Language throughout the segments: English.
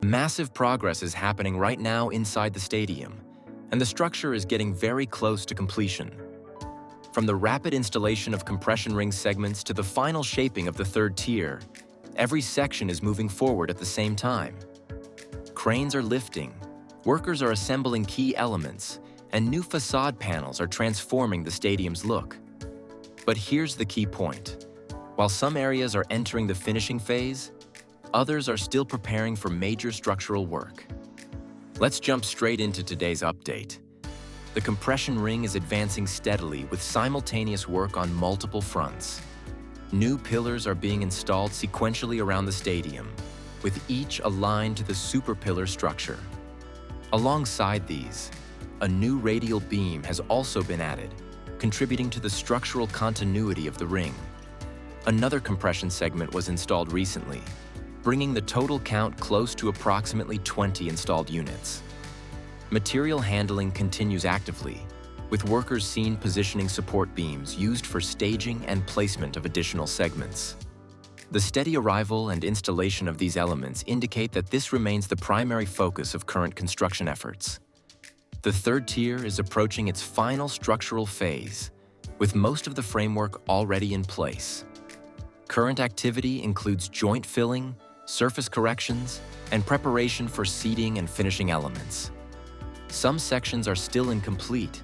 Massive progress is happening right now inside the stadium, and the structure is getting very close to completion. From the rapid installation of compression ring segments to the final shaping of the third tier, every section is moving forward at the same time. Cranes are lifting, workers are assembling key elements, and new facade panels are transforming the stadium's look. But here's the key point. While some areas are entering the finishing phase, others are still preparing for major structural work. Let's jump straight into today's update. The compression ring is advancing steadily with simultaneous work on multiple fronts. New pillars are being installed sequentially around the stadium, with each aligned to the super pillar structure. Alongside these, a new radial beam has also been added, contributing to the structural continuity of the ring. Another compression segment was installed recently, bringing the total count close to approximately 20 installed units. Material handling continues actively, with workers seen positioning support beams used for staging and placement of additional segments. The steady arrival and installation of these elements indicate that this remains the primary focus of current construction efforts. The third tier is approaching its final structural phase, with most of the framework already in place. Current activity includes joint filling, surface corrections, and preparation for seating and finishing elements. Some sections are still incomplete,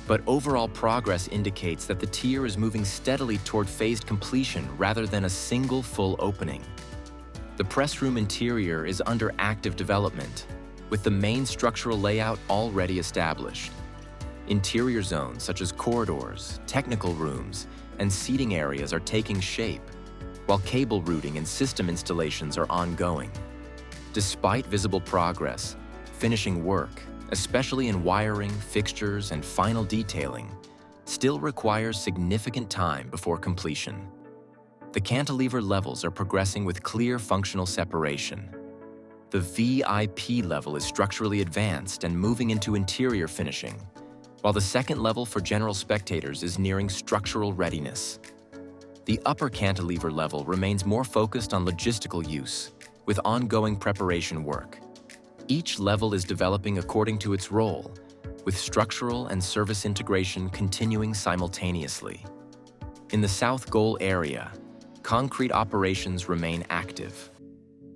but overall progress indicates that the tier is moving steadily toward phased completion rather than a single full opening. The press room interior is under active development, with the main structural layout already established. Interior zones such as corridors, technical rooms, and seating areas are taking shape, while cable routing and system installations are ongoing. Despite visible progress, finishing work, especially in wiring, fixtures, and final detailing, still requires significant time before completion. The cantilever levels are progressing with clear functional separation. The VIP level is structurally advanced and moving into interior finishing, while the second level for general spectators is nearing structural readiness. The upper cantilever level remains more focused on logistical use, with ongoing preparation work. Each level is developing according to its role, with structural and service integration continuing simultaneously. In the South Goal area, concrete operations remain active.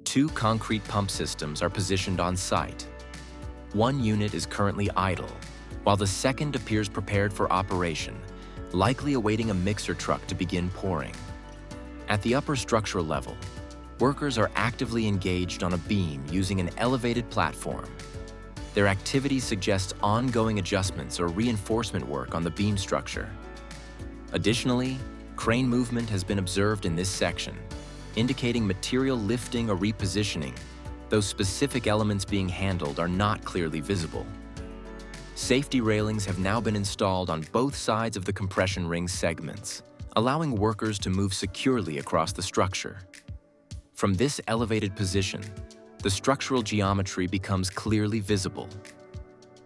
2 concrete pump systems are positioned on site. 1 unit is currently idle, while the second appears prepared for operation, likely awaiting a mixer truck to begin pouring. At the upper structural level, workers are actively engaged on a beam using an elevated platform. Their activity suggests ongoing adjustments or reinforcement work on the beam structure. Additionally, crane movement has been observed in this section, indicating material lifting or repositioning, though specific elements being handled are not clearly visible. Safety railings have now been installed on both sides of the compression ring segments, allowing workers to move securely across the structure. From this elevated position, the structural geometry becomes clearly visible.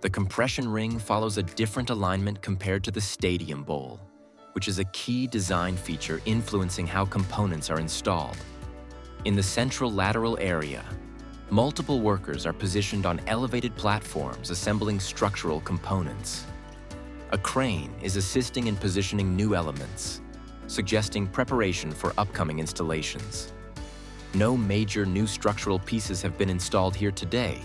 The compression ring follows a different alignment compared to the stadium bowl, which is a key design feature influencing how components are installed. In the central lateral area, multiple workers are positioned on elevated platforms assembling structural components. A crane is assisting in positioning new elements, suggesting preparation for upcoming installations. No major new structural pieces have been installed here today,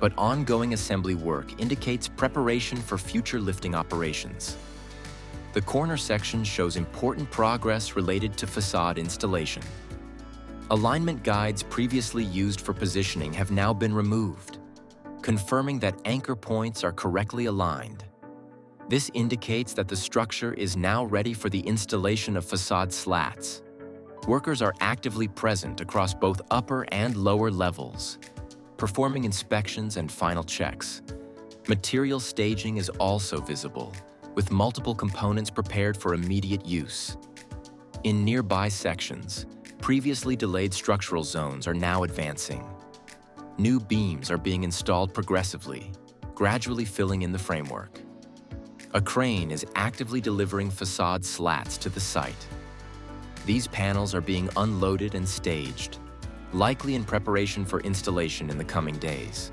but ongoing assembly work indicates preparation for future lifting operations. The corner section shows important progress related to facade installation. Alignment guides previously used for positioning have now been removed, confirming that anchor points are correctly aligned. This indicates that the structure is now ready for the installation of facade slats. Workers are actively present across both upper and lower levels, performing inspections and final checks. Material staging is also visible, with multiple components prepared for immediate use. In nearby sections, previously delayed structural zones are now advancing. New beams are being installed progressively, gradually filling in the framework. A crane is actively delivering facade slats to the site. These panels are being unloaded and staged, likely in preparation for installation in the coming days.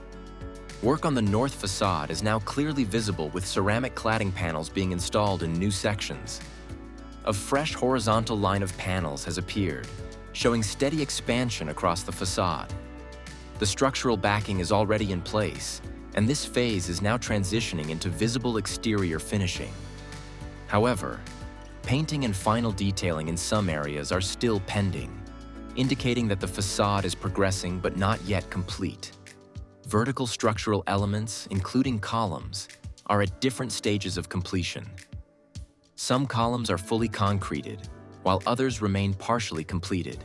Work on the north facade is now clearly visible with ceramic cladding panels being installed in new sections. A fresh horizontal line of panels has appeared, showing steady expansion across the facade. The structural backing is already in place, and this phase is now transitioning into visible exterior finishing. However, painting and final detailing in some areas are still pending, indicating that the facade is progressing but not yet complete. Vertical structural elements, including columns, are at different stages of completion. Some columns are fully concreted, while others remain partially completed.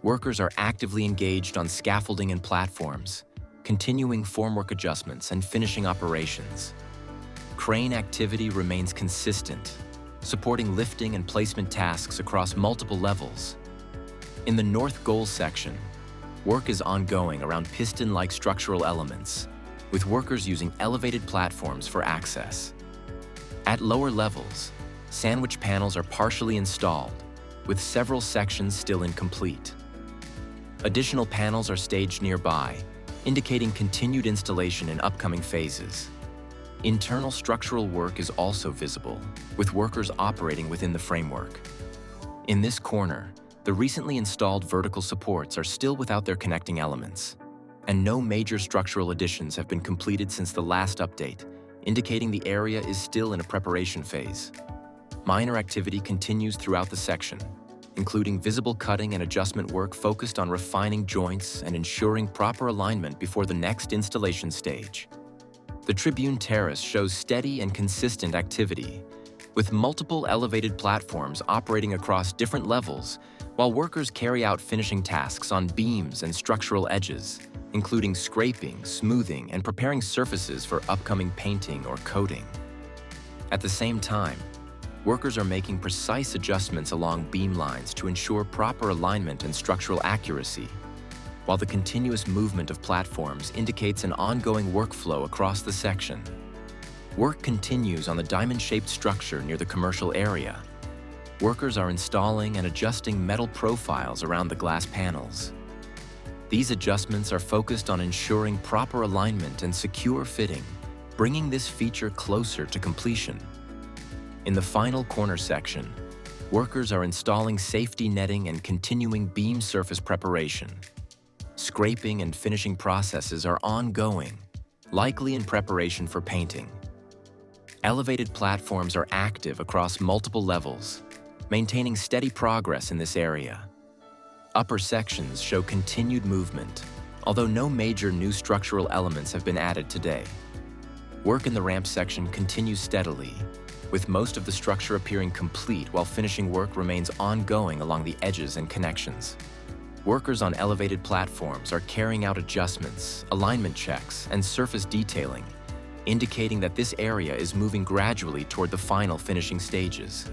Workers are actively engaged on scaffolding and platforms, continuing formwork adjustments and finishing operations. Crane activity remains consistent, supporting lifting and placement tasks across multiple levels. In the north goal section, work is ongoing around piston-like structural elements, with workers using elevated platforms for access. At lower levels, sandwich panels are partially installed, with several sections still incomplete. Additional panels are staged nearby, indicating continued installation in upcoming phases. Internal structural work is also visible, with workers operating within the framework. In this corner, the recently installed vertical supports are still without their connecting elements, and no major structural additions have been completed since the last update, indicating the area is still in a preparation phase. Minor activity continues throughout the section, including visible cutting and adjustment work focused on refining joints and ensuring proper alignment before the next installation stage. The Tribune terrace shows steady and consistent activity, with multiple elevated platforms operating across different levels while workers carry out finishing tasks on beams and structural edges, including scraping, smoothing, and preparing surfaces for upcoming painting or coating. At the same time, workers are making precise adjustments along beam lines to ensure proper alignment and structural accuracy, while the continuous movement of platforms indicates an ongoing workflow across the section. Work continues on the diamond-shaped structure near the commercial area. Workers are installing and adjusting metal profiles around the glass panels. These adjustments are focused on ensuring proper alignment and secure fitting, bringing this feature closer to completion. In the final corner section, workers are installing safety netting and continuing beam surface preparation. Scraping and finishing processes are ongoing, likely in preparation for painting. Elevated platforms are active across multiple levels, maintaining steady progress in this area. Upper sections show continued movement, although no major new structural elements have been added today. Work in the ramp section continues steadily, with most of the structure appearing complete while finishing work remains ongoing along the edges and connections. Workers on elevated platforms are carrying out adjustments, alignment checks, and surface detailing, indicating that this area is moving gradually toward the final finishing stages.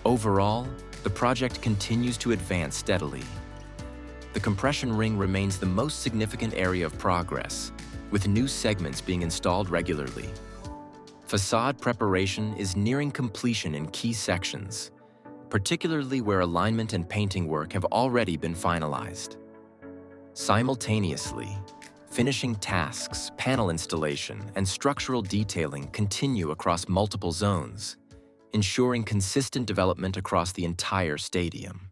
Overall, the project continues to advance steadily. The compression ring remains the most significant area of progress, with new segments being installed regularly. Facade preparation is nearing completion in key sections, particularly where alignment and painting work have already been finalized. Simultaneously, finishing tasks, panel installation, and structural detailing continue across multiple zones, ensuring consistent development across the entire stadium.